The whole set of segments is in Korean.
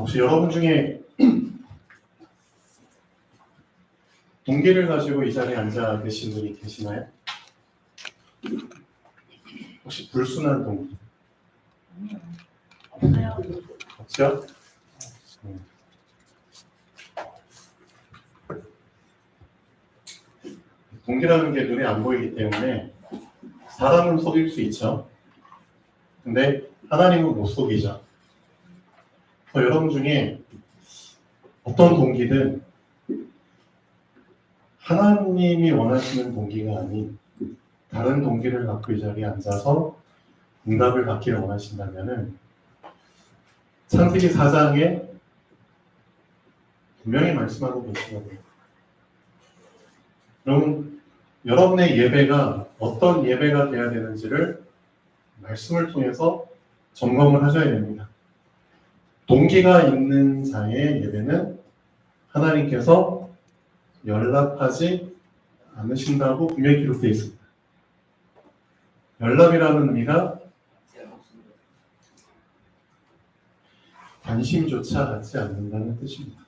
혹시 여러분 중에 동기를 가지고 이 자리에 앉아 계신 분이 계시나요? 혹시 불순한 동기? 없죠? 동기라는 게 눈에 안 보이기 때문에 사람은 속일 수 있죠. 근데 하나님은 못 속이죠. 그래서 여러분 중에 어떤 동기든 하나님이 원하시는 동기가 아닌 다른 동기를 갖고 이 자리에 앉아서 응답을 받기를 원하신다면은 창세기 4장에 분명히 말씀하고 계시거든요. 그럼 여러분의 예배가 어떤 예배가 되어야 되는지를 말씀을 통해서 점검을 하셔야 됩니다. 동기가 있는 자의 예배는 하나님께서 연락하지 않으신다고 분명히 기록되어 있습니다. 연락이라는 의미가 관심조차 갖지 않는다는 뜻입니다.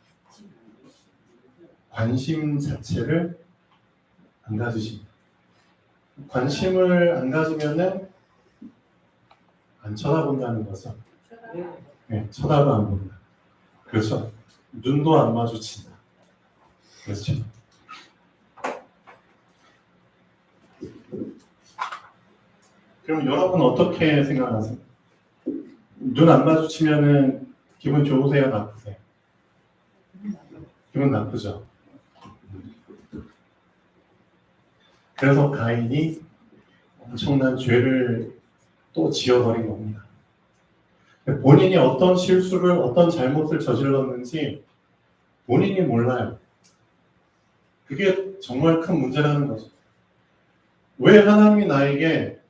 관심 자체를 안 가지십니다. 관심을 안 가지면은 안 쳐다본다는 거죠. 네, 쳐다도 안 본다. 그렇죠. 눈도 안 마주친다. 그렇죠. 그럼 여러분 어떻게 생각하세요? 눈 안 마주치면은 기분 좋으세요? 나쁘세요? 기분 나쁘죠. 그래서 가인이 엄청난 죄를 또 지어버린 겁니다. 본인이 어떤 실수를, 어떤 잘못을 저질렀는지 본인이 몰라요. 그게 정말 큰 문제라는 거죠. 왜 하나님이 나에게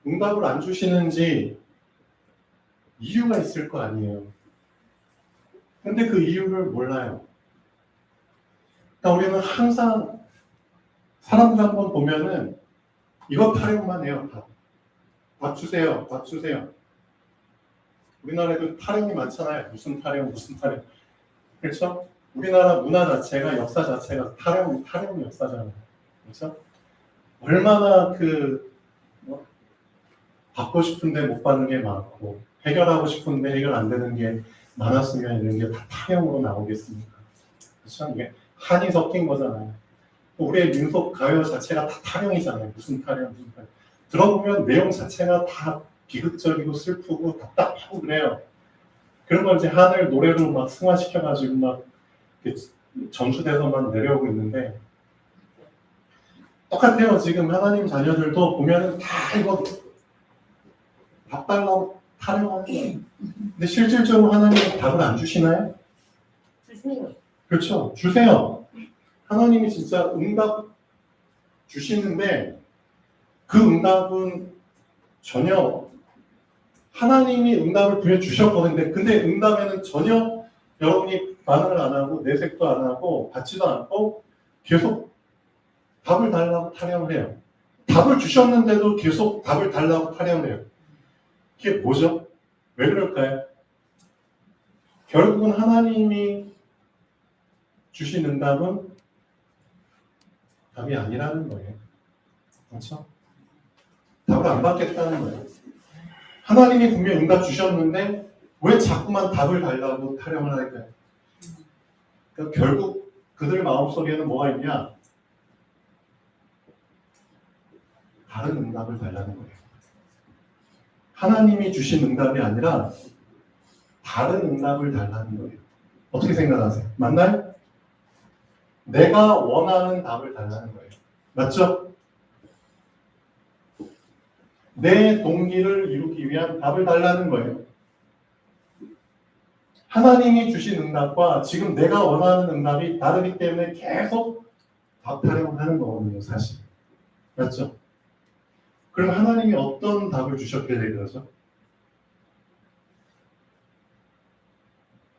응답을 안 주시는지 이유가 있을 거 아니에요. 근데 그 이유를 몰라요. 그러니까 우리는 항상 사람들 한번 보면은 이거 타령만 해요. 밥 주세요. 밥 주세요. 우리나라에도 타령이 많잖아요. 무슨 타령, 무슨 타령. 그렇죠? 우리나라 문화 자체가, 역사 자체가 타령 역사잖아요. 그렇죠? 얼마나 받고 싶은데 못 받는 게 많고, 해결하고 싶은데 해결 안 되는 게 많았으면 이런 게 다 타령으로 나오겠습니까? 그렇죠? 이게 한이 섞인 거잖아요. 우리의 민속 가요 자체가 다 타령이잖아요. 무슨 타령. 들어보면 내용 자체가 다 비극적이고 슬프고 답답하고 그래요. 그런 걸 이제 한을 노래로 막 승화시켜가지고 막 전수돼서 막 내려오고 있는데 똑같아요. 지금 하나님 자녀들도 보면은 다 이거 밥 달라고 타령하는 거예요. 근데 실질적으로 하나님은 답을 안 주시나요? 주세요. 그렇죠. 주세요. 하나님이 진짜 응답 주시는데 그 응답은 전혀 하나님이 응답을 보여주셨거든요. 근데 응답에는 전혀 여러분이 반응을 안 하고 내색도 안 하고 받지도 않고 계속 답을 달라고 타령을 해요. 답을 주셨는데도 계속 답을 달라고 타령을 해요. 이게 뭐죠? 왜 그럴까요? 결국은 하나님이 주신 응답은 답이 아니라는 거예요. 그렇죠? 답을 안 받겠다는 거예요. 하나님이 분명히 응답 주셨는데 왜 자꾸만 답을 달라고 타령을 할까요? 그러니까 결국 그들 마음속에는 뭐가 있냐? 다른 응답을 달라는 거예요. 하나님이 주신 응답이 아니라 다른 응답을 달라는 거예요. 어떻게 생각하세요? 맞나요? 내가 원하는 답을 달라는 거예요. 맞죠? 내 동기를 이루기 위한 답을 달라는 거예요. 하나님이 주신 응답과 지금 내가 원하는 응답이 다르기 때문에 계속 답 타령을 하는 거거든요, 사실. 맞죠? 그럼 하나님이 어떤 답을 주셨길래 그러죠?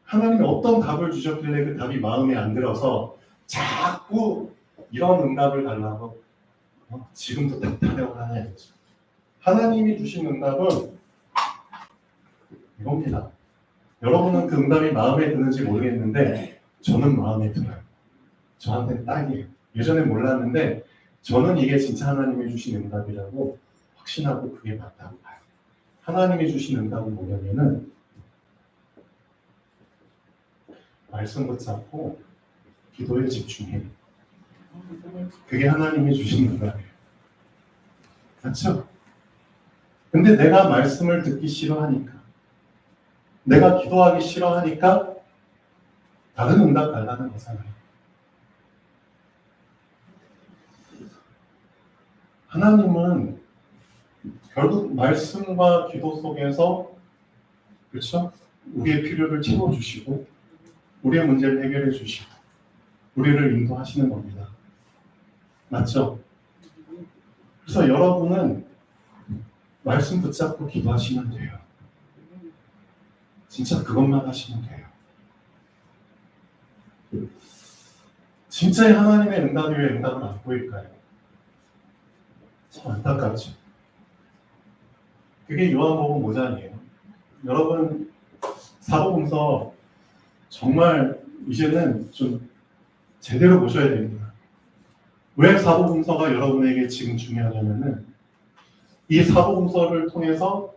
하나님이 어떤 답을 주셨길래 그 답이 마음에 안 들어서 자꾸 이런 응답을 달라고 지금도 답 타령을 하냐 이거죠. 하나님이 주신 응답은 이겁니다. 여러분은 그 응답이 마음에 드는지 모르겠는데 저는 마음에 들어요. 저한테는 딱이에요. 예전에 몰랐는데 저는 이게 진짜 하나님이 주신 응답이라고 확신하고 그게 맞다고 봐요. 하나님이 주신 응답은 뭐냐면은 말씀 붙잡고 기도에 집중해. 그게 하나님이 주신 응답이에요. 그렇죠? 근데 내가 말씀을 듣기 싫어하니까, 내가 기도하기 싫어하니까 다른 응답 달라는 거잖아요. 하나님은 결국 말씀과 기도 속에서, 그렇죠? 우리의 필요를 채워주시고 우리의 문제를 해결해 주시고 우리를 인도하시는 겁니다. 맞죠? 그래서 여러분은 말씀 붙잡고 기도하시면 돼요. 진짜 그것만 하시면 돼요. 진짜의 하나님의 응답이 왜 응답을 안 보일까요? 참 안타깝죠. 그게 요한복음 5장이에요. 여러분 사복음서 정말 이제는 좀 제대로 보셔야 됩니다. 왜 사복음서가 여러분에게 지금 중요하냐면은 이 사복음서를 통해서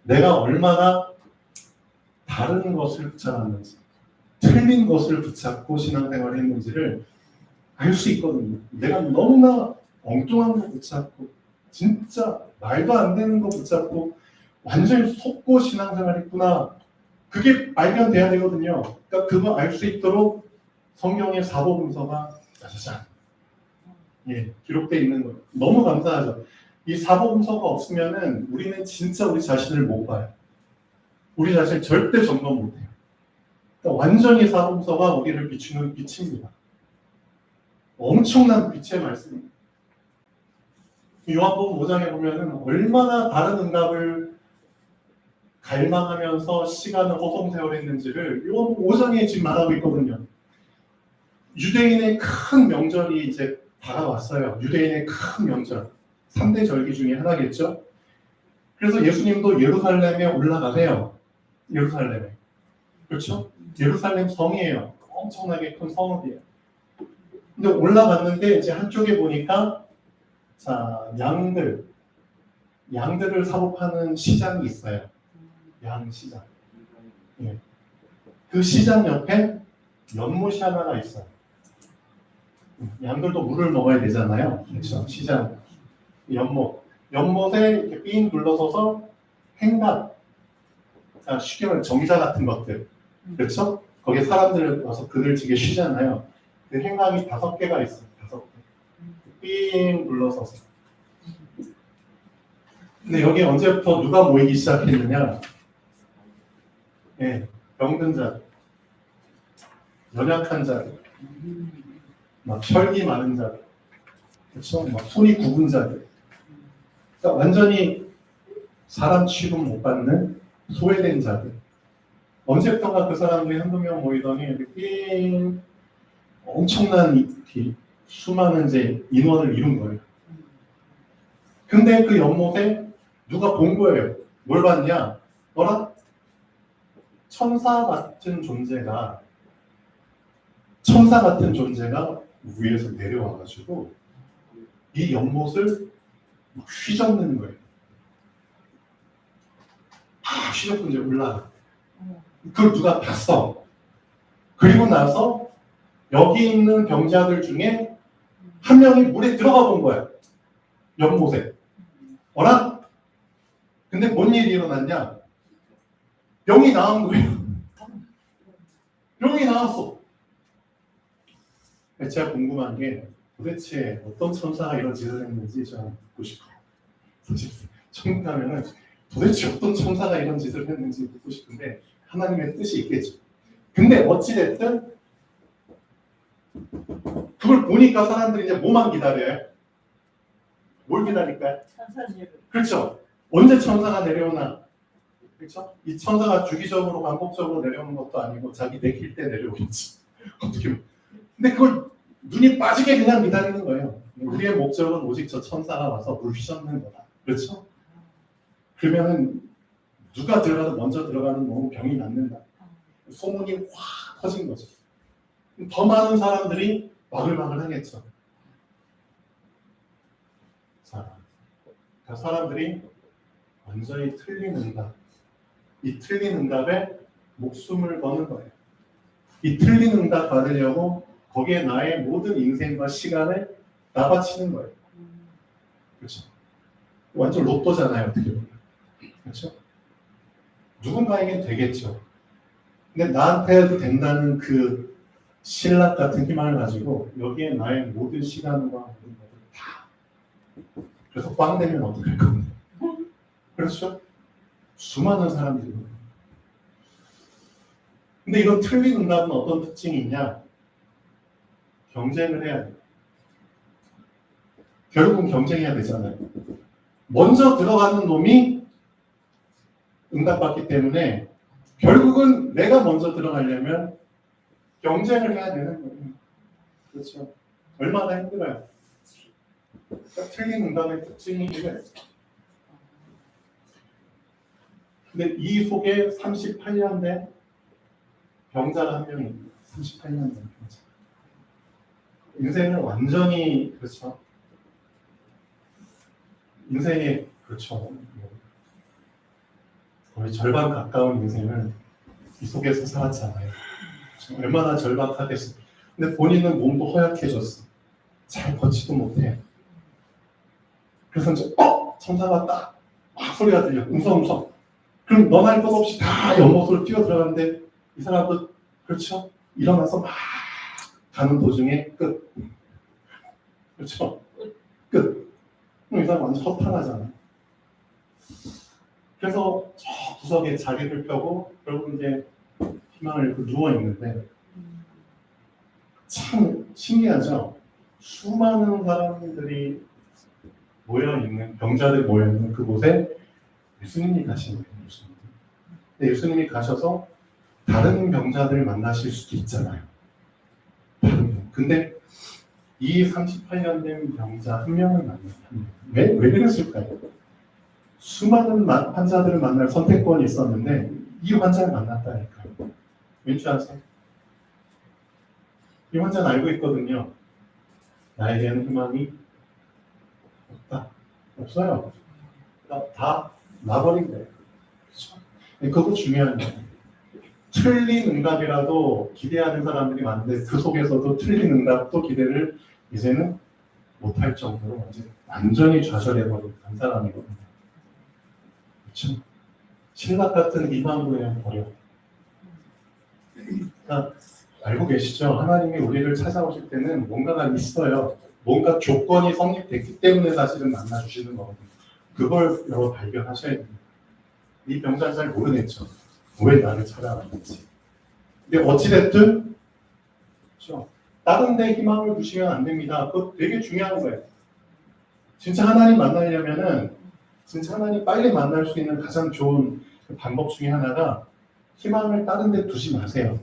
내가 얼마나 다른 것을 붙잡았는지, 틀린 것을 붙잡고 신앙생활을 했는지를 알 수 있거든요. 내가 너무나 엉뚱한 거 붙잡고 진짜 말도 안 되는 거 붙잡고 완전히 속고 신앙생활 했구나. 그게 발견돼야 되거든요. 그러니까 그거 알 수 있도록 성경의 사복음서가 짜자잔 기록되어 있는 거예요. 너무 감사하죠. 이 사복음서가 없으면은 우리는 진짜 우리 자신을 못 봐요. 우리 자신을 절대 점검 못 해요. 그러니까 완전히 사복음서가 우리를 비추는 빛입니다. 엄청난 빛의 말씀입니다. 요한복음 5장에 보면은 얼마나 다른 응답을 갈망하면서 시간을 허송세월했는지를 요한복음 5장에 지금 말하고 있거든요. 유대인의 큰 명절이 이제 다가왔어요. 유대인의 큰 명절. 3대 절기 중에 하나겠죠. 그래서 예수님도 예루살렘에 올라가세요. 예루살렘에. 그렇죠? 예루살렘 성이에요. 엄청나게 큰 성읍이에요. 근데 올라갔는데 이제 한쪽에 보니까 자, 양들을 사고 파는 시장이 있어요. 양시장. 예. 그 시장 옆에 연못이 하나가 있어요. 양들도 물을 먹어야 되잖아요. 그렇죠? 시장. 연못에 이렇게 삥 둘러서서 행각, 쉽게 말해 정자 같은 것들. 그렇죠? 거기에 사람들 와서 그늘지게 쉬잖아요. 그 행각이 5개가 있어요. 5개. 삥 둘러서서. 근데 여기 언제부터 누가 모이기 시작했느냐? 예, 병든 자들, 연약한 자들, 막 혈기 많은 자들, 그렇죠? 막 손이 굽은 자들. 그러니까 완전히 사람 취급 못 받는 소외된 자들. 언제부턴가 그 사람들이 한두 명 모이더니 이렇게 엄청난 이렇게 수많은 이제 인원을 이룬 거예요. 근데 그 연못에 누가 본 거예요. 뭘 봤냐? 뭐라? 천사 같은 존재가 위에서 내려와가지고 이 연못을 막 휘젓는 거예요. 휘젓고 이제 올라가. 그걸 누가 봤어. 그리고 나서 여기 있는 병자들 중에 한 명이 물에 들어가 본 거야. 연못에. 어라? 근데 뭔 일이 일어났냐? 병이 나은 거예요. 병이 나왔어. 제가 궁금한 게 도대체 어떤 천사가 이런 짓을 했는지 좀 묻고 싶어요. 사실 천국 가면은 도대체 어떤 천사가 이런 짓을 했는지 묻고 싶은데 하나님의 뜻이 있겠죠. 근데 어찌됐든 그걸 보니까 사람들이 이제 뭐만 기다려요? 뭘 기다릴까요? 그렇죠. 언제 천사가 내려오나? 그렇죠? 이 천사가 주기적으로 반복적으로 내려오는 것도 아니고 자기 내킬 때 내려오겠지. 어떻게? 근데 그걸 눈이 빠지게 그냥 기다리는 거예요. 우리의 목적은 오직 저 천사가 와서 물 휘젓는 거다. 그렇죠? 그러면은 누가 들어가도 먼저 들어가는 너무 병이 낫는다. 소문이 확 퍼진 거죠. 더 많은 사람들이 마글마글 하겠죠. 자, 사람들이 완전히 틀린 응답. 이 틀린 응답에 목숨을 거는 거예요. 이 틀린 응답 받으려고 거기에 나의 모든 인생과 시간을 다 바치는 거예요. 그렇죠? 완전 로또잖아요, 어떻게 보면. 그렇죠? 누군가에겐 되겠죠. 근데 나한테도 된다는 그 신락 같은 희망을 가지고 여기에 나의 모든 시간과 모든 것을 다. 그래서 빵 되면 어떡할 건데. 그렇죠? 수많은 사람들이. 근데 이런 틀린 응답은 어떤 특징이 있냐? 경쟁을 해야 돼요. 결국은 경쟁해야 되잖아요. 먼저 들어가는 놈이 응답받기 때문에 결국은 내가 먼저 들어가려면 경쟁을 해야 되는 거예요. 그렇죠? 얼마나 힘들어요. 그러니까 틀린 응답의 특징이 이거예요. 근데 이 속에 38년 된 병자가 한 명이 있어요. 38년 된 병자. 인생을 완전히, 그렇죠? 인생의, 그렇죠. 거의 절반 가까운 인생을 이 속에서 살았잖아요. 얼마나 절박하겠어. 근데 본인은 몸도 허약해졌어. 잘 걷지도 못해. 그래서 이제 천사가 딱 막 소리가 들려. 웅성웅성. 그럼 너나 할 것 없이 다 연못으로 뛰어 들어가는데 이 사람도 그렇죠. 일어나서 막 가는 도중에 끝. 그렇죠. 끝. 그럼 이 사람 완전 허탈하잖아. 그래서 저 구석에 자리를 펴고 결국 이제 희망을 잃고 누워 있는데 참 신기하죠. 수많은 사람들이 모여있는, 병자들이 모여있는 그곳에 예수님이 가신 거예요. 근데 예수님이 가셔서 다른 병자들을 만나실 수도 있잖아요. 근데 이 38년 된 병자 한 명을 만났어요. 왜 그랬을까요? 수많은 환자들을 만날 선택권이 있었는데 이 환자를 만났다니까요. 왠지 아세요? 이 환자는 알고 있거든요. 나에게는 희망이 없다. 없어요. 다 나버린 거예요. 그렇죠? 그거 중요한 거예요. 틀린 응답이라도 기대하는 사람들이 많은데 그 속에서도 틀린 응답도 기대를 이제는 못할 정도로 완전히 좌절해버린 한 사람이거든요. 그렇죠? 신락 같은 희망도 그냥 버려. 그러니까 알고 계시죠? 하나님이 우리를 찾아오실 때는 뭔가가 있어요. 뭔가 조건이 성립됐기 때문에 사실은 만나주시는 거거든요. 그걸 여러 발견하셔야 됩니다. 이 병자는 잘 모르겠죠. 왜 나를 찾아왔는지. 근데 어찌됐든 그렇죠? 다른 데 희망을 두시면 안 됩니다. 그거 되게 중요한 거예요. 진짜 하나님 만나려면은 진짜 하나님 빨리 만날 수 있는 가장 좋은 방법 중에 하나가 희망을 다른 데 두지 마세요.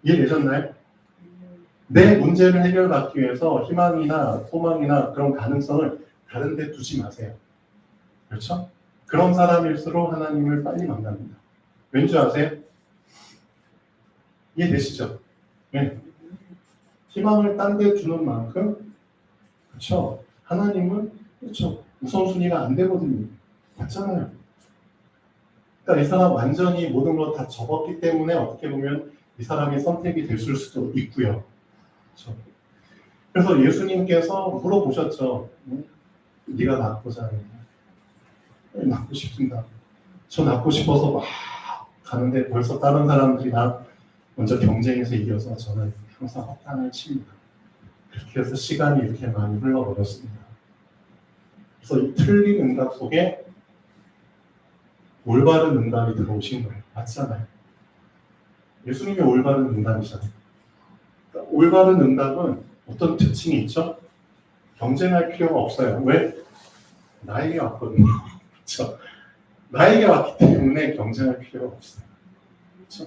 이해되셨나요? 내 문제를 해결받기 위해서 희망이나 소망이나 그런 가능성을 다른 데 두지 마세요. 그렇죠? 그런 사람일수록 하나님을 빨리 만납니다. 왠지 아세요? 이해되시죠? 네. 희망을 딴 데 주는 만큼 그렇죠? 하나님은 그렇죠? 우선순위가 안 되거든요. 맞잖아요. 그러니까 이 사람 완전히 모든 걸 다 접었기 때문에 어떻게 보면 이 사람이 선택이 됐을 수도 있고요. 그렇죠? 그래서 예수님께서 물어보셨죠. 네가 낫고자 하느냐? 낫고 싶습니다. 저 낫고 싶어서 막 가는데 벌써 다른 사람들이 나 먼저 경쟁에서 이겨서 저는 항상 헛간을 칩니다. 그렇게 해서 시간이 이렇게 많이 흘러버렸습니다. 그래서 이 틀린 응답 속에 올바른 응답이 들어오신 거예요. 맞잖아요. 예수님이 올바른 응답이잖아요. 그러니까 올바른 응답은 어떤 특징이 있죠? 경쟁할 필요가 없어요. 왜? 나에게 왔거든요. 그렇죠? 나에게 왔기 때문에 경쟁할 필요가 없어요. 그렇죠?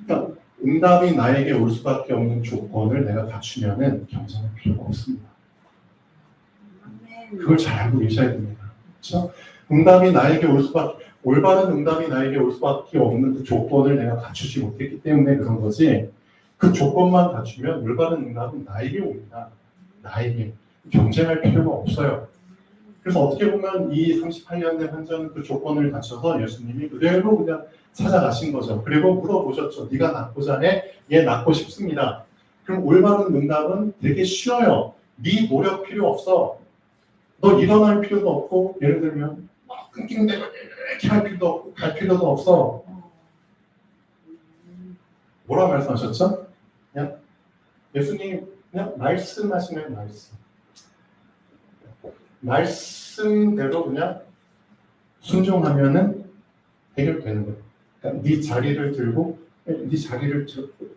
그러니까 응답이 나에게 올 수밖에 없는 조건을 내가 갖추면은 경쟁할 필요가 없습니다. 그걸 잘 알고 계셔야 됩니다. 그렇죠? 응답이 나에게 올 수밖에 올바른 응답이 나에게 올 수밖에 없는 그 조건을 내가 갖추지 못했기 때문에 그런 거지. 그 조건만 갖추면 올바른 응답은 나에게 옵니다. 나에게. 경쟁할 필요가 없어요. 그래서 어떻게 보면 이 38년 된 환자는 그 조건을 갖춰서 예수님이 그대로 그냥 찾아가신 거죠. 그리고 물어보셨죠. 네가 낳고자 해? 예, 낳고 싶습니다. 그럼 올바른 응답은 되게 쉬워요. 네 노력 필요 없어. 너 일어날 필요도 없고, 예를 들면 막 끙끙대고 이렇게 할 필요도 없고 갈 필요도 없어. 뭐라 말씀하셨죠? 그냥 예수님 그냥 말씀하시면 말씀대로 그냥 순종하면은 해결되는 거예요. 그러니까 네 자리를 들고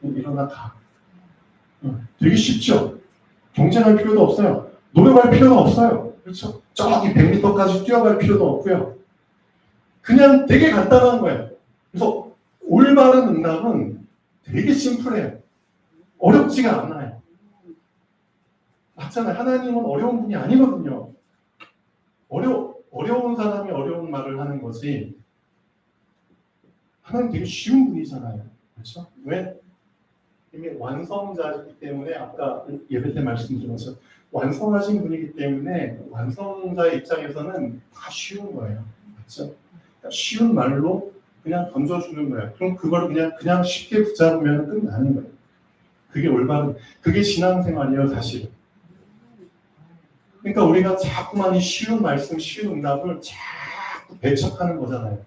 일어나 가. 되게 쉽죠. 경쟁할 필요도 없어요. 노력할 필요도 없어요. 그렇죠? 저기 100m까지 뛰어갈 필요도 없고요. 그냥 되게 간단한 거예요. 그래서 올바른 응답은 되게 심플해요. 어렵지가 않아요. 맞잖아요. 하나님은 어려운 분이 아니거든요. 어려운 사람이 어려운 말을 하는 거지. 하나님 되게 쉬운 분이잖아요. 그렇죠? 왜? 이미 완성자이기 때문에 아까 예배 때 말씀드렸죠. 완성하신 분이기 때문에 완성자의 입장에서는 다 쉬운 거예요. 그렇죠? 쉬운 말로 그냥 던져주는 거예요. 그럼 그걸 그냥 쉽게 붙잡으면 끝나는 거예요. 그게 올바른, 그게 신앙생활이에요, 사실. 그러니까 우리가 자꾸만 이 쉬운 말씀, 쉬운 응답을 자꾸 배척하는 거잖아요.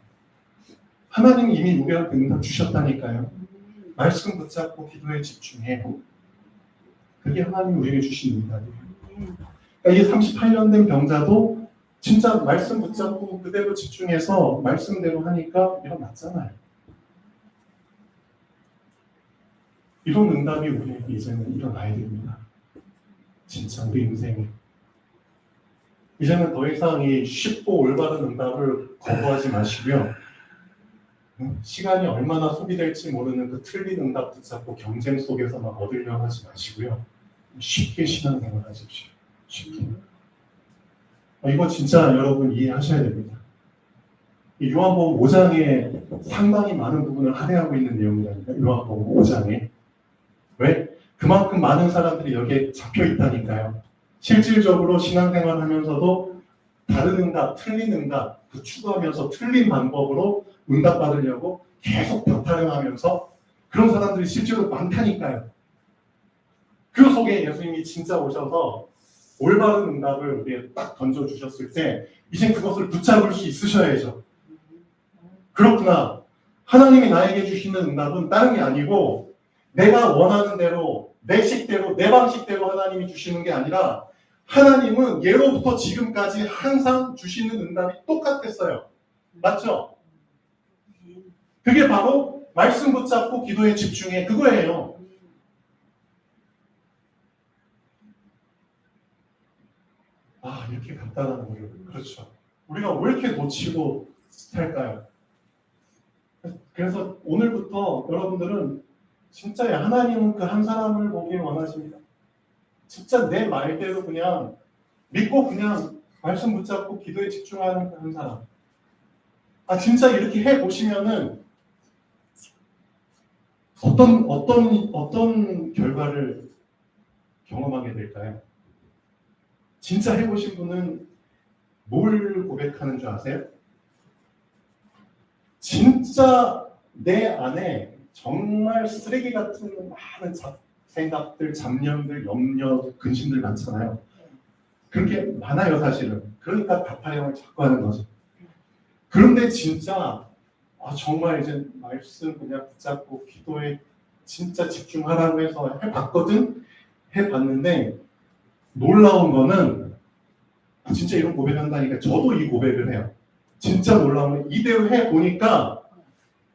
하나님이 이미 우리한테 응답 주셨다니까요. 말씀 붙잡고 기도에 집중해. 그게 하나님이 우리에게 주신 응답이에요. 그러니까 이 38년 된 병자도 진짜 말씀 붙잡고 그대로 집중해서 말씀대로 하니까 일어났잖아요. 이런 응답이 우리에게 이제는 일어나야 됩니다. 진짜 우리 인생에. 이제는 더 이상 이 쉽고 올바른 응답을 거부하지 마시고요. 시간이 얼마나 소비될지 모르는 그 틀린 응답 붙잡고 경쟁 속에서 막 얻으려고 하지 마시고요. 쉽게 신앙생활 하십시오. 쉽게. 이거 진짜 여러분 이해하셔야 됩니다. 이 요한복음 5장에 상당히 많은 부분을 할애하고 있는 내용이라니까. 요한복음 5장에. 왜? 그만큼 많은 사람들이 여기에 잡혀 있다니까요. 실질적으로 신앙생활 하면서도 다른 응답, 틀린 응답 추구하면서 틀린 방법으로 응답받으려고 계속 타령하면서 그런 사람들이 실제로 많다니까요. 그 속에 예수님이 진짜 오셔서 올바른 응답을 우리에게 딱 던져주셨을 때 이제 그것을 붙잡을 수 있으셔야죠. 그렇구나. 하나님이 나에게 주시는 응답은 다른 게 아니고 내가 원하는 대로 내 식대로 내 방식대로 하나님이 주시는 게 아니라 하나님은 예로부터 지금까지 항상 주시는 응답이 똑같았어요. 맞죠? 그게 바로 말씀 붙잡고 기도에 집중해. 그거예요. 이렇게 간단한 거예요. 그렇죠. 우리가 왜 이렇게 놓치고 살까요? 그래서 오늘부터 여러분들은 진짜 하나님은 그 한 사람을 보길 원하십니다. 진짜 내 말대로 그냥 믿고 그냥 말씀 붙잡고 기도에 집중하는 그 한 사람. 진짜 이렇게 해 보시면은 어떤 결과를 경험하게 될까요? 진짜 해보신 분은 뭘 고백하는 줄 아세요? 진짜 내 안에 정말 쓰레기 같은 많은 생각들, 잡념들, 염려, 근심들 많잖아요. 그런 게 많아요, 사실은. 그러니까 답하형을 자꾸 하는 거죠. 그런데 진짜 정말 이제 말씀 그냥 붙잡고 기도에 진짜 집중하라고 해서 해봤거든? 해봤는데 놀라운 거는 진짜 이런 고백을 한다니까 저도 이 고백을 해요. 진짜 놀라운 건 이대로 해보니까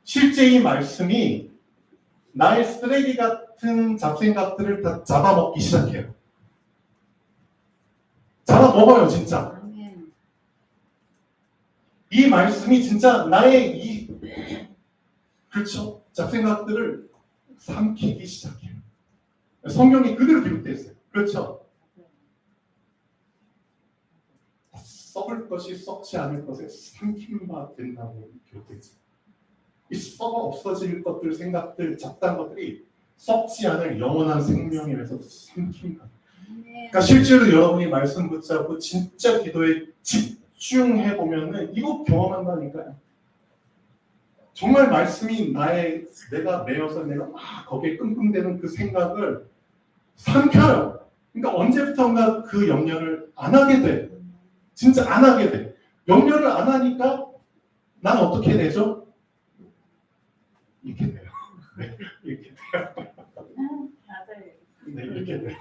실제 이 말씀이 나의 쓰레기 같은 잡생각들을 다 잡아먹기 시작해요. 잡아먹어요, 진짜. 이 말씀이 진짜 나의 그렇죠? 잡생각들을 삼키기 시작해요. 성경이 그대로 기록되어 있어요. 그렇죠? 썩을 것이 썩지 않을 것에 삼킴 바 된다고 기록되지. 이 썩어 없어질 것들, 생각들, 잡다한 것들이 썩지 않을 영원한 생명에 의해서 삼킴 바. 그러니까 실제로 여러분이 말씀 붙잡고 진짜 기도에 집중해 보면은 이거 경험한다니까요. 정말 말씀이 내가 매여서 내가 막 거기에 끙끙대는 그 생각을 삼켜요. 그러니까 언제부턴가 그 염려를 안 하게 돼. 진짜 안 하게 돼. 염려를 안 하니까 난 어떻게 되죠? 이렇게 돼요. 네, 이렇게 돼요. 맞아요. 네, 이렇게 돼요.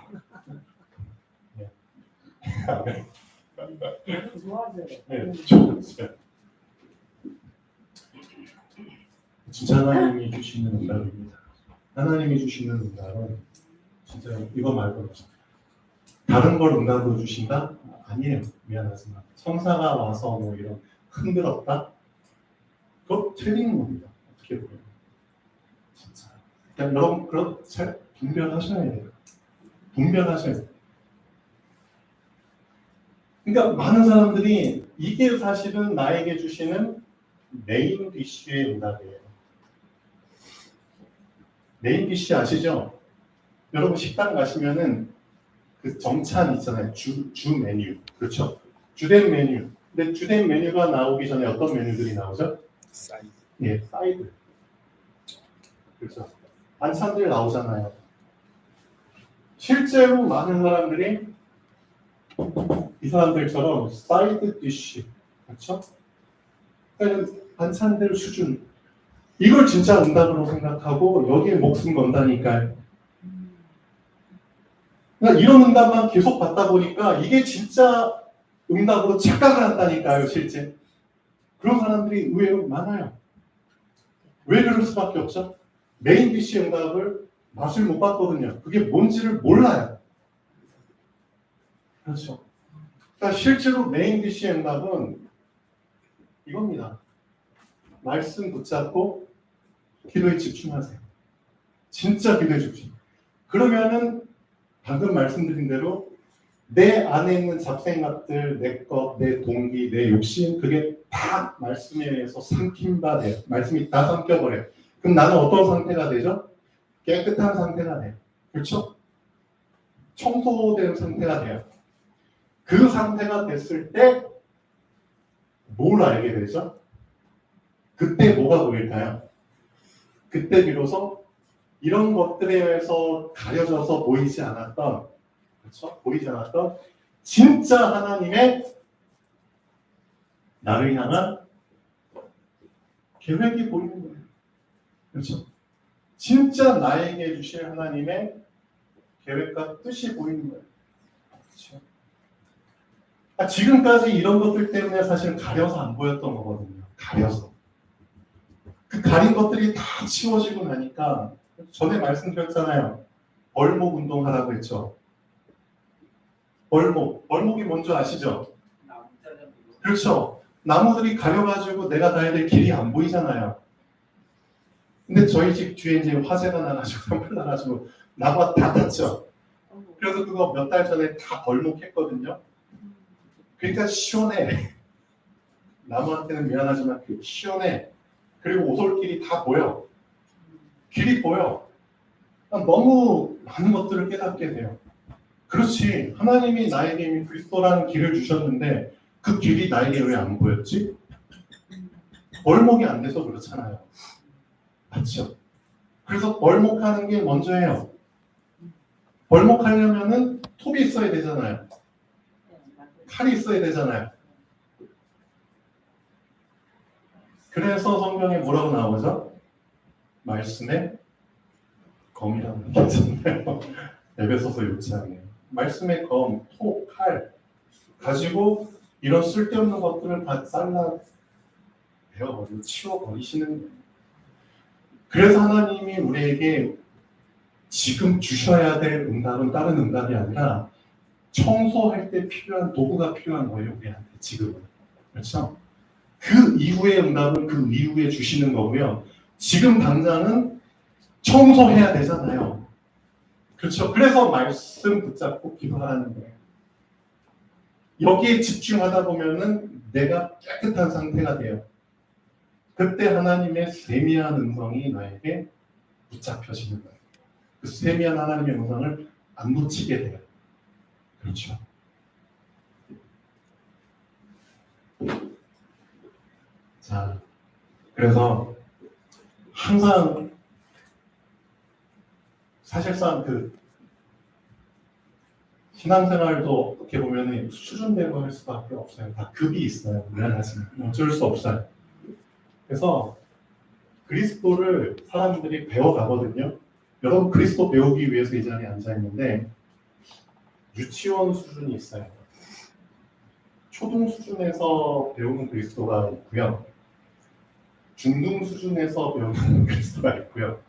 네. 좋아져요. 네, 좋았어요. 진짜 하나님이 주시는 응답입니다. 하나님이 주시는 응답은 진짜 이거 말고 다른 걸 응답으로 주신다? 아니에요. 미안하지만 성사가 와서 뭐 이런 흔들었다? 그거 틀린 겁니다. 어떻게 보면 진짜. 그러니까 여러분 그런 잘 분별하셔야 돼요. 분별하셔야 돼요. 그러니까 많은 사람들이 이게 사실은 나에게 주시는 메인 디쉬의 응답이에요. 메인 디쉬 아시죠? 여러분 식당 가시면은 그 정찬 있잖아요. 주 메뉴. 그렇죠? 주된 메뉴. 근데 주된 메뉴가 나오기 전에 어떤 메뉴들이 나오죠? 사이드. 예, 사이드. 그렇죠. 반찬들 나오잖아요. 실제로 많은 사람들이 이 사람들처럼 사이드 디쉬. 그렇죠? 그러니까 반찬들 수준. 이걸 진짜 응답으로 생각하고 여기에 목숨 건다니까요. 그러니까 이런 응답만 계속 받다 보니까 이게 진짜 응답으로 착각을 한다니까요, 실제. 그런 사람들이 의외로 많아요. 왜 그럴 수밖에 없죠? 메인 디시 응답을 맛을 못 봤거든요. 그게 뭔지를 몰라요. 그렇죠. 그러니까 실제로 메인 디시 응답은 이겁니다. 말씀 붙잡고 기도에 집중하세요. 진짜 기도에 집중. 그러면은 방금 말씀드린 대로 내 안에 있는 잡생각들, 내 것, 내 동기, 내 욕심 그게 다 말씀에 의해서 삼킨 바 돼요. 말씀이 다 삼켜버려요. 그럼 나는 어떤 상태가 되죠? 깨끗한 상태가 돼요. 그렇죠? 청소된 상태가 돼요. 그 상태가 됐을 때 뭘 알게 되죠? 그때 뭐가 보일까요? 그때 비로소 이런 것들에 의해서 가려져서 보이지 않았던, 그렇죠? 보이지 않았던 진짜 하나님의 나를 향한 계획이 보이는 거예요. 그렇죠? 진짜 나에게 주실 하나님의 계획과 뜻이 보이는 거예요. 그렇죠? 지금까지 이런 것들 때문에 사실 가려서 안 보였던 거거든요. 가려서. 그 가린 것들이 다 치워지고 나니까 전에 말씀드렸잖아요. 벌목 운동하라고 했죠. 벌목이 뭔지 아시죠? 그렇죠. 나무들이 가려가지고 내가 가야 될 길이 안 보이잖아요. 근데 저희 집 뒤에 이제 화재가 나가지고 산불 나가지고 나무가 다 탔죠. 그래서 그거 몇 달 전에 다 벌목했거든요. 그러니까 시원해. 나무한테는 미안하지만 시원해. 그리고 오솔길이 다 보여. 길이 보여. 너무 많은 것들을 깨닫게 돼요. 그렇지. 하나님이 나에게 이미 그리스도라는 길을 주셨는데 그 길이 나에게 왜 안 보였지? 벌목이 안 돼서 그렇잖아요. 맞죠? 그래서 벌목하는 게 먼저예요. 벌목하려면은 톱이 있어야 되잖아요. 칼이 있어야 되잖아요. 그래서 성경에 뭐라고 나오죠? 말씀의 검이라는 게 있잖아요. 에베소서 6장에 말씀의 검, 톱, 칼 가지고 이런 쓸데없는 것들을 다 잘라 베어버리고 치워버리시는 거예요. 그래서 하나님이 우리에게 지금 주셔야 될 응답은 다른 응답이 아니라 청소할 때 필요한 도구가 필요한 거예요. 우리한테 지금은. 그렇죠? 그 이후의 응답은 그 이후에 주시는 거고요. 지금 당장은 청소해야 되잖아요. 그렇죠? 그래서 말씀 붙잡고 기도하는 거예요. 여기에 집중하다 보면은 내가 깨끗한 상태가 돼요. 그때 하나님의 세미한 음성이 나에게 붙잡혀지는 거예요. 그 세미한 하나님의 음성을 안 놓치게 돼요. 그렇죠. 자, 그래서 항상 사실상 그 신앙생활도 어떻게 보면 수준대로 할 수밖에 없어요. 다 급이 있어요. 미안하지만 어쩔 수 없어요. 그래서 그리스도를 사람들이 배워가거든요. 여러분 그리스도 배우기 위해서 이 자리에 앉아 있는데 유치원 수준이 있어요. 초등 수준에서 배우는 그리스도가 있고요. 중등 수준에서 배우는 그리스도가 있고요.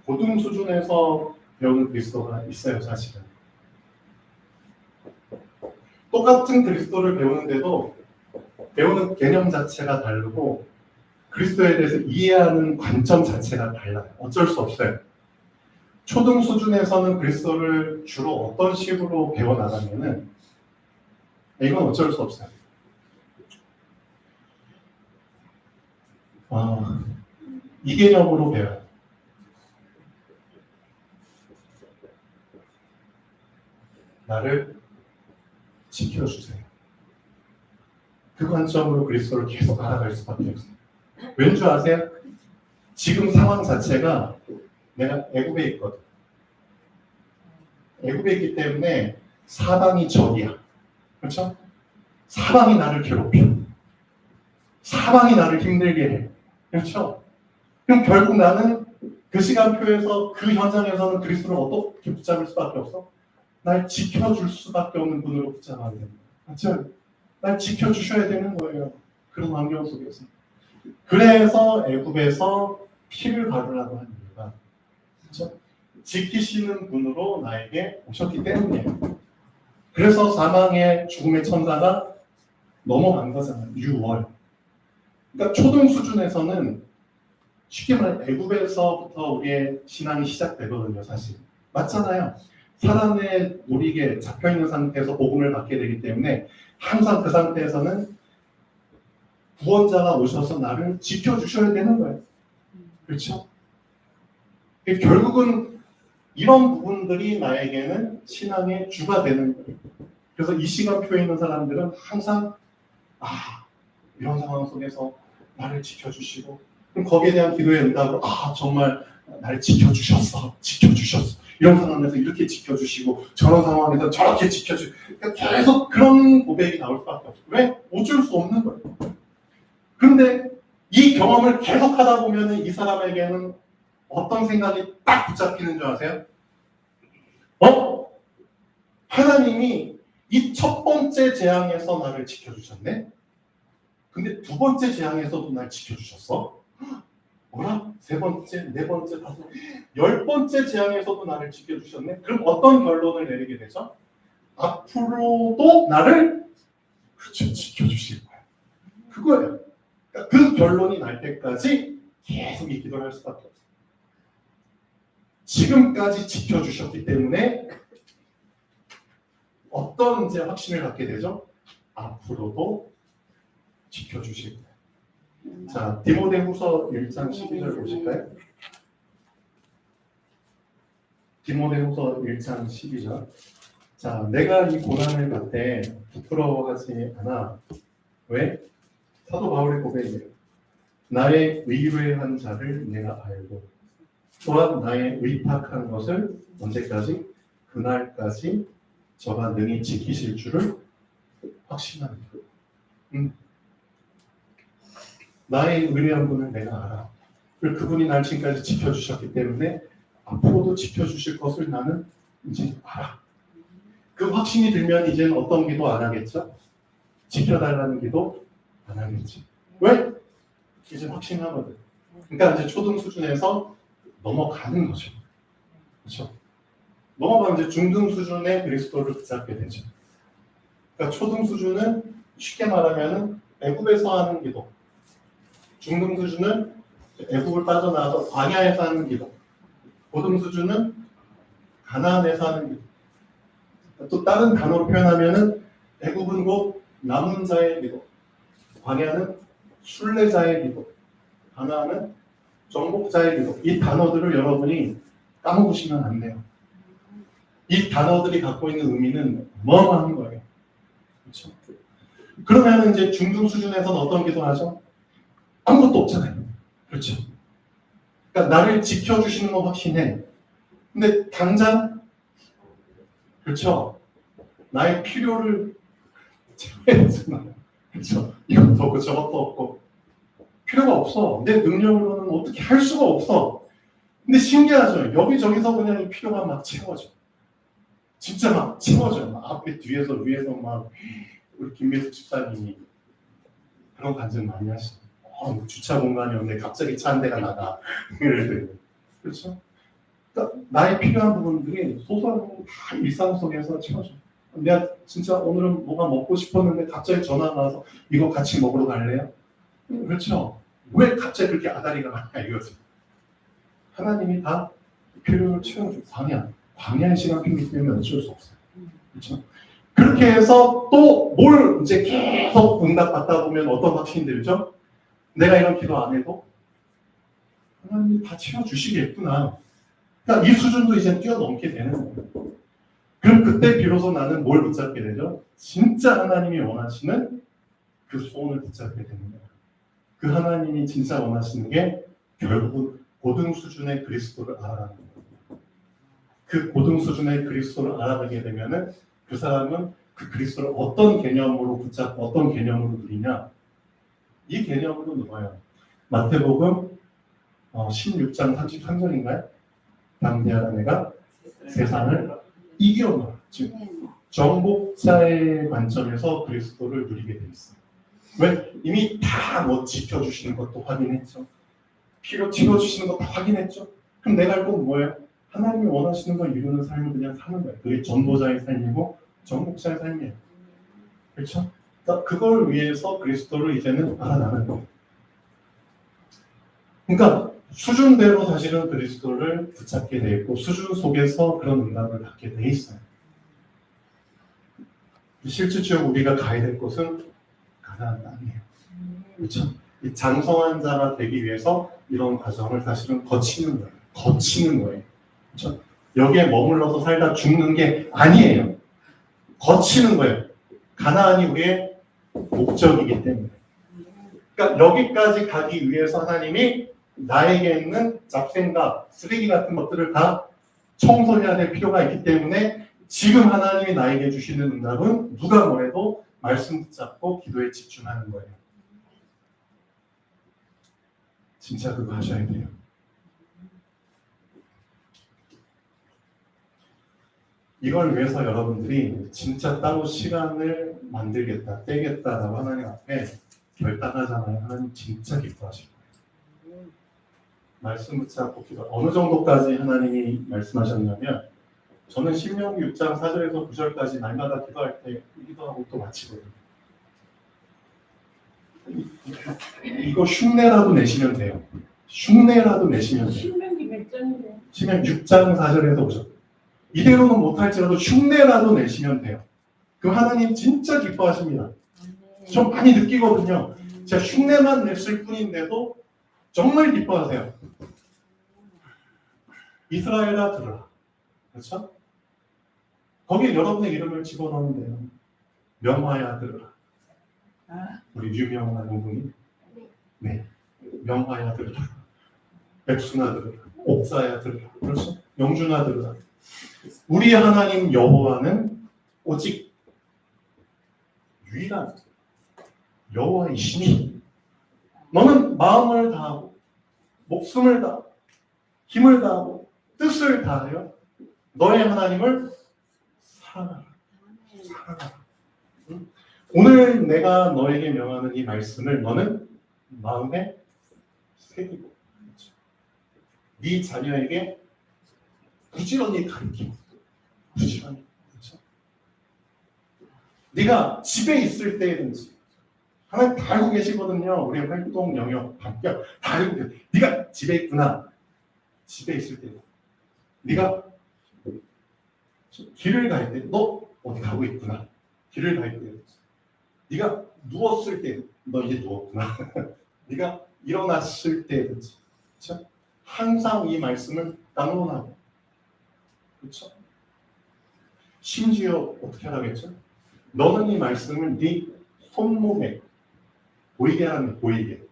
고등 수준에서 배우는 그리스도가 있어요, 사실은. 똑같은 그리스도를 배우는데도 배우는 개념 자체가 다르고 그리스도에 대해서 이해하는 관점 자체가 달라요. 어쩔 수 없어요. 초등 수준에서는 그리스도를 주로 어떤 식으로 배워나가면은 이건 어쩔 수 없어요. 이 개념으로 배워요. 나를 지켜주세요. 그 관점으로 그리스도를 계속 알아갈 수밖에 없어요. 왠 줄 아세요? 지금 상황 자체가 내가 애굽에 있거든. 애굽에 있기 때문에 사방이 적이야. 그렇죠? 사방이 나를 괴롭혀. 사방이 나를 힘들게 해. 그렇죠? 그럼 결국 나는 그 시간표에서 그 현장에서는 그리스도를 어떻게 붙잡을 수밖에 없어? 날 지켜줄 수밖에 없는 분으로 붙잡아야 됩니다. 그렇죠? 날 지켜주셔야 되는 거예요. 그런 환경 속에서. 그래서 애굽에서 피를 바르라고 하는 이유가 그렇죠? 지키시는 분으로 나에게 오셨기 때문이에요. 그래서 사망의 죽음의 천사가 넘어간 거잖아요. 6월. 그러니까 초등 수준에서는 쉽게 말해 애굽에서부터 우리의 신앙이 시작되거든요, 사실. 맞잖아요. 사단의 노리에 잡혀있는 상태에서 복음을 받게 되기 때문에 항상 그 상태에서는 구원자가 오셔서 나를 지켜주셔야 되는 거예요. 그렇죠? 결국은 이런 부분들이 나에게는 신앙의 주가 되는 거예요. 그래서 이 시간표에 있는 사람들은 항상 이런 상황 속에서 나를 지켜주시고 그럼 거기에 대한 기도의 응답으로 정말 나를 지켜주셨어. 이런 상황에서 이렇게 지켜주시고 저런 상황에서 저렇게 지켜주시고 그러니까 계속 그런 고백이 나올 수밖에 없어요. 왜? 어쩔 수 없는 거예요. 그런데 이 경험을 계속 하다 보면 이 사람에게는 어떤 생각이 딱 붙잡히는 줄 아세요? 하나님이 이 첫 번째 재앙에서 나를 지켜주셨네? 근데 두 번째 재앙에서도 날 지켜주셨어? 뭐라? 세 번째, 네 번째, 다섯, 10번째 재앙에서도 나를 지켜주셨네? 그럼 어떤 결론을 내리게 되죠? 앞으로도 나를 그렇죠, 지켜주실 거야. 그거예요. 그러니까 그 결론이 날 때까지 계속 이 기도를 할 수밖에 없어요. 지금까지 지켜주셨기 때문에 어떤 이제 확신을 갖게 되죠? 앞으로도 지켜주실 거예요. 자, 디모데후서 1장 12절 보실까요? 디모데후서 1장 12절. 자, 내가 이 고난을 받되 부끄러워하지 않아. 왜? 사도 바울의 고백이에요. 나의 의뢰한 자를 내가 알고 또한 나의 의탁한 것을 언제까지? 그날까지 저가 능히 지키실 줄을 확신합니다. 나의 의뢰한 분을 내가 알아. 그리고 그분이 날 지금까지 지켜주셨기 때문에 앞으로도 지켜주실 것을 나는 이제 알아. 그 확신이 들면 이제는 어떤 기도 안 하겠죠? 지켜달라는 기도 안 하겠지. 왜? 이제 확신하거든. 그러니까 이제 초등 수준에서 넘어가는 거죠. 그렇죠? 넘어가면 이제 중등 수준의 그리스도를 붙잡게 되죠. 그러니까 초등 수준은 쉽게 말하면 애굽에서 하는 기도. 중등 수준은 애굽을 빠져나와서 광야에서 하는 기도. 고등 수준은 가나안에서 하는 기도. 또 다른 단어로 표현하면은 애굽은 곧 남은 자의 미도, 광야는 순례자의 미도, 가나안은 정복자의 미도. 이 단어들을 여러분이 까먹으시면 안 돼요. 이 단어들이 갖고 있는 의미는 어마어마한 거예요. 그렇죠? 그러면 이제 중등 수준에서는 어떤 기도하죠? 아무것도 없잖아요. 그렇죠? 그러니까 나를 지켜주시는 건 확신해. 근데 당장 그렇죠? 나의 필요를 채워야 되잖아요. 그렇죠? 이것도 없고 저것도 없고 필요가 없어. 내 능력으로는 어떻게 할 수가 없어. 근데 신기하죠? 여기저기서 그냥 이 필요가 막 채워져. 진짜 막 채워져요. 막 앞에 뒤에서 위에서 막 우리 김미숙 집사님이 그런 간증 많이 하시죠. 주차 공간이 없는데 갑자기 차 한 대가 나가. 그렇죠? 그러니까 나의 필요한 부분들이 소소하고 다 일상 속에서 채워져. 내가 진짜 오늘은 뭐가 먹고 싶었는데 갑자기 전화가 와서 이거 같이 먹으러 갈래요? 그렇죠? 왜 갑자기 그렇게 아다리가 많아 이거지? 하나님이 다 필요를 채워주고 광야의 시간 필요이기 때문에 어쩔 수 없어요. 그렇죠? 그렇게 해서 또 뭘 이제 계속 응답받다 보면 어떤 확신이 들죠? 내가 이런 기도 안 해도 하나님이 다 채워주시겠구나. 그러니까 이 수준도 이제 뛰어넘게 되는 거예요. 그럼 그때 비로소 나는 뭘 붙잡게 되죠? 진짜 하나님이 원하시는 그 소원을 붙잡게 되는 거예요. 그 하나님이 진짜 원하시는 게 결국은 고등 수준의 그리스도를 알아가는 거예요. 그 고등 수준의 그리스도를 알아가게 되면은 그 사람은 그 그리스도를 어떤 개념으로 붙잡고 어떤 개념으로 누리냐? 이 개념으로 누려요. 마태복음 16장 33절인가요? 담대하라 내가 세상을 이겨놓아. 즉 정복자의 관점에서 그리스도를 누리게 돼 있어요. 왜? 이미 다 뭐 지켜주시는 것도 확인했죠. 필요 채워주시는 것도 확인했죠. 그럼 내가 할 건 뭐예요? 하나님이 원하시는 걸 이루는 삶을 그냥 사는 거예요. 그게 전도자의 삶이고 정복자의 삶이에요. 그렇죠? 그러니까 그걸 위해서 그리스도를 이제는 알아나는 거예요. 그러니까 수준대로 사실은 그리스도를 붙잡게 돼 있고 수준 속에서 그런 응답을 받게 돼 있어요. 실질적으로 우리가 가야 될 곳은 가나안 땅이에요. 그렇죠? 이 장성한 자가 되기 위해서 이런 과정을 사실은 거치는 거예요. 그렇죠? 여기에 머물러서 살다 죽는 게 아니에요. 거치는 거예요. 가나안이 우리의 목적이기 때문에. 그러니까 여기까지 가기 위해서 하나님이 나에게 있는 잡생각, 쓰레기 같은 것들을 다 청소해야 될 필요가 있기 때문에 지금 하나님이 나에게 주시는 응답은 누가 뭐래도 말씀 붙잡고 기도에 집중하는 거예요. 진짜 그거 하셔야 돼요. 이걸 위해서 여러분들이 진짜 따로 시간을 만들겠다, 떼겠다라고 하나님 앞에 결단하잖아요. 하나님 진짜 기뻐하실 거예요. 말씀 붙잡고 기도. 어느 정도까지 하나님이 말씀하셨냐면 저는 신명기 6장 4절에서 9절까지 날마다 기도할 때 기도하고 또 마치거든요. 이거 흉내라도 내시면 돼요. 흉내라도 내시면 돼요. 신명기 몇 장이래? 신명 6장 4절에서 5절. 이대로는 못할지라도 흉내라도 내시면 돼요. 그럼 하나님 진짜 기뻐하십니다. 좀 많이 느끼거든요. 제가 흉내만 냈을 뿐인데도 정말 기뻐하세요. 이스라엘아 들으라. 그렇죠? 거기에 여러분의 이름을 집어넣으면 돼요. 명화야 들으라. 우리 유명한 공동이 네, 명화야 들으라. 백순아 들으라. 옥사야 들으라. 그렇죠? 영준아 들으라. 우리 하나님 여호와는 오직 유일한 여호와이시니 너는 마음을 다하고 목숨을 다하고 힘을 다하고 뜻을 다하여 너의 하나님을 사랑하라. 응? 오늘 내가 너에게 명하는 이 말씀을 너는 마음에 새기고 네 자녀에게 부지런히 가르치고 부지런히. 그렇죠? 네가 집에 있을 때든지 하나님 다 알고 계시거든요. 우리 활동 영역 반격 다 알고 계세요. 네가 집에 있구나. 집에 있을 때 네가 길을 갈 때 너 어디 가고 있구나. 길을 갈 때, 네가 누웠을 때, 너 이제 누웠구나. 네가 일어났을 때든지, 그렇죠? 항상 이 말씀을 낭론하고, 그렇죠? 심지어 어떻게 하라겠죠? 너는 이 말씀을 네 손목에 보이게 하는 게 보이게.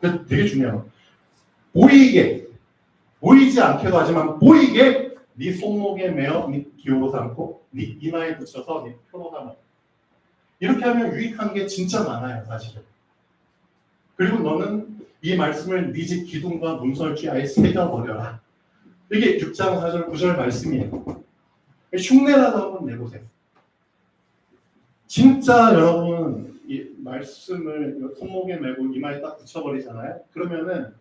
그래서 되게 중요해요. 보이게, 보이지 않게도 하지만 보이게 네 손목에 매어 네 기호로 삼고 네 이마에 붙여서 네 표로 삼아. 이렇게 하면 유익한 게 진짜 많아요, 사실은. 그리고 너는 이 말씀을 네 집 기둥과 문설주에 아예 새겨버려라. 이게 6장 4절 9절 말씀이에요. 흉내라도 한번 내보세요. 진짜 여러분 이 말씀을 손목에 메고 이마에 딱 붙여버리잖아요. 그러면은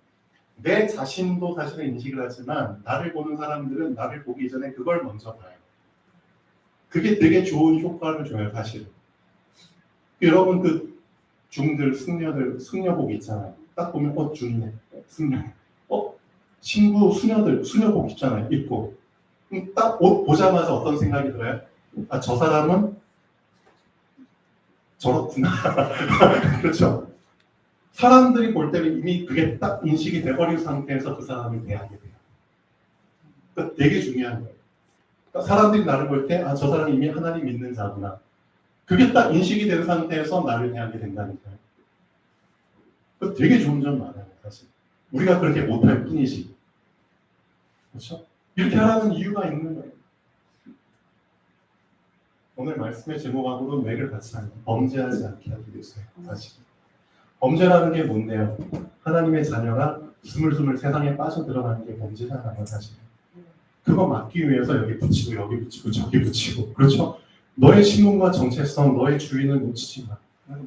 내 자신도 사실은 인식을 하지만 나를 보는 사람들은 나를 보기 전에 그걸 먼저 봐요. 그게 되게 좋은 효과를 줘요, 사실은. 여러분 그 중들, 승려복 있잖아요. 딱 보면 중이네, 승려. 신부, 수녀들, 수녀복 있잖아요, 입고. 딱 옷 보자마자 어떤 생각이 들어요? 아, 저 사람은 저렇구나. 그렇죠? 사람들이 볼 때는 이미 그게 딱 인식이 돼버린 상태에서 그 사람을 대하게 돼요. 그러니까 되게 중요한 거예요. 그러니까 사람들이 나를 볼 때, 아, 저 사람이 이미 하나님 믿는 자구나. 그게 딱 인식이 된 상태에서 나를 대하게 된다니까요. 그 되게 좋은 점 많아요, 사실. 우리가 그렇게 못할 뿐이지. 그렇죠? 이렇게 하라는 이유가 있는 거예요. 오늘 말씀의 제목하고도 맥을 같이 합니다. 범죄하지 않게 하기 위해서요, 사실. 범죄라는 게 뭔데요? 하나님의 자녀가 스물스물 세상에 빠져들어가는 게 범죄잖아요, 사실. 그거 막기 위해서 여기 붙이고 여기 붙이고 저기 붙이고, 그렇죠? 너의 신분과 정체성, 너의 주인을 놓치지 마.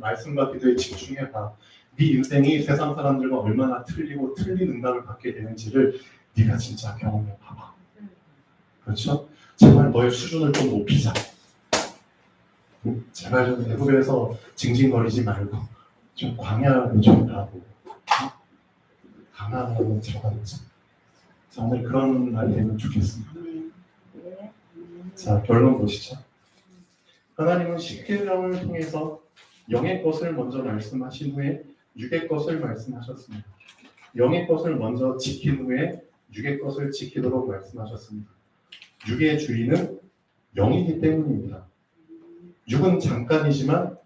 말씀과 기도에 집중해봐. 네 인생이 세상 사람들과 얼마나 틀리고 틀린 응답을 받게 되는지를 네가 진짜 경험해봐봐. 그렇죠? 제발 너의 수준을 좀 높이자. 제발 좀 애국에서 징징거리지 말고 좀 광야로 좀 가고 강한으로 들어가겠죠. 자, 오늘 그런 날이 되면 좋겠습니다. 자, 결론 보시죠. 하나님은 십계명을 통해서 영의 것을 먼저 말씀하신 후에 육의 것을 말씀하셨습니다. 영의 것을 먼저 지킨 후에 육의 것을 지키도록 말씀하셨습니다. 육의 주인은 영이기 때문입니다. 육은 잠깐이지만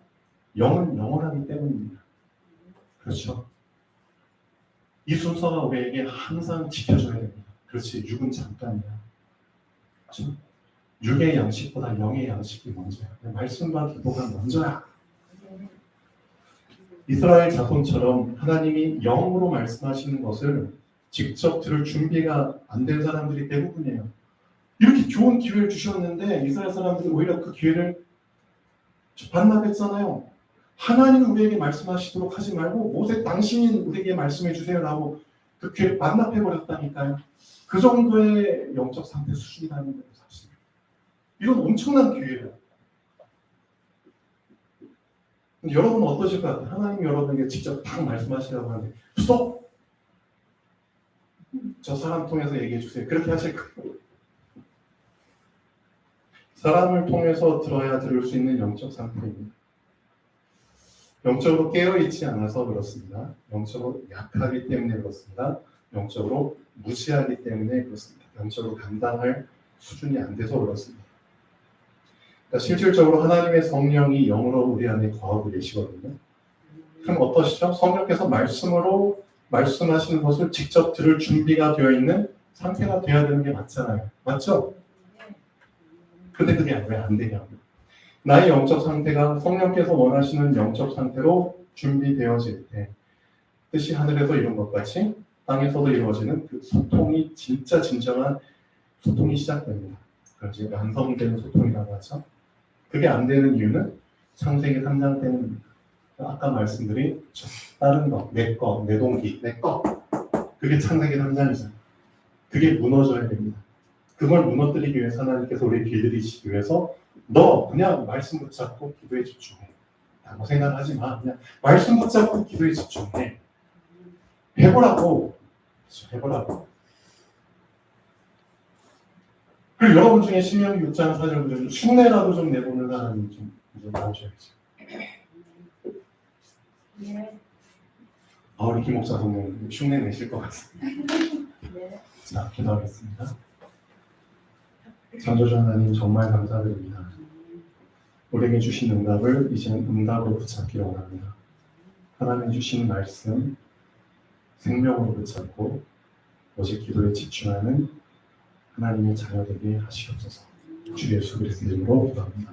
영은 영원하기 때문입니다. 그렇죠? 이 순서가 우리에게 항상 지켜줘야 됩니다. 그렇지, 육은 잠깐이야. 그렇죠? 육의 양식보다 영의 양식이 먼저야. 말씀과 기도가 먼저야. 이스라엘 자손처럼 하나님이 영으로 말씀하시는 것을 직접 들을 준비가 안 된 사람들이 대부분이에요. 이렇게 좋은 기회를 주셨는데 이스라엘 사람들이 오히려 그 기회를 반납했잖아요. 하나님은 우리에게 말씀하시도록 하지 말고 모세 당신이 우리에게 말씀해 주세요라고 그 기회를 반납해버렸다니까요. 그 정도의 영적 상태 수준이라는 거예요, 사실. 이건 엄청난 기회예요. 여러분은 어떠실 것 같아요? 하나님 여러분에게 직접 딱 말씀하시라고 하는데 스톱! 저 사람 통해서 얘기해 주세요. 그렇게 하실 거예요. 사람을 통해서 들어야 들을 수 있는 영적 상태입니다. 영적으로 깨어있지 않아서 그렇습니다. 영적으로 약하기 때문에 그렇습니다. 영적으로 무지하기 때문에 그렇습니다. 영적으로 감당할 수준이 안 돼서 그렇습니다. 그러니까 실질적으로 하나님의 성령이 영으로 우리 안에 거하고 계시거든요. 그럼 어떠시죠? 성령께서 말씀으로 말씀하시는 것을 직접 들을 준비가 되어 있는 상태가 되어야 되는 게 맞잖아요. 맞죠? 근데 그게 왜 안 되냐고요. 나의 영적 상태가 성령께서 원하시는 영적 상태로 준비되어질 때 뜻이 하늘에서 이룬 것 같이 땅에서도 이루어지는 그 소통이 진짜 진정한 소통이 시작됩니다. 그래서 완성되는 소통이라고 하죠. 그게 안 되는 이유는 창세기 3장 때문입니다. 아까 말씀드린 다른 거, 내 거, 내 동기, 내 거. 그게 창세기 3장이잖아요. 그게 무너져야 됩니다. 그걸 무너뜨리기 위해서 하나님께서 우리 길들이시기 위해서 너 그냥 말씀 붙잡고 기도에 집중해. 라고 생각하지 마. 그냥 말씀 붙잡고 기도에 집중해. 해보라고. 해보라고. 그리고 여러분 중에 신명기 6장 4절 흉내라도 좀 내보는 사람이 좀 이제 나오셔야죠. 네. 우리 김 목사 선생님 흉내 내실 것 같습니다. 네. 자, 기도하겠습니다. 창조주 하나님 정말 감사드립니다. 우리에게 주신 응답을 이제는 응답으로 붙잡기를 원합니다. 하나님 주신 말씀 생명으로 붙잡고 오직 기도에 집중하는 하나님의 자녀 되게 하시옵소서. 주 예수 그리스도 이름으로 기도합니다.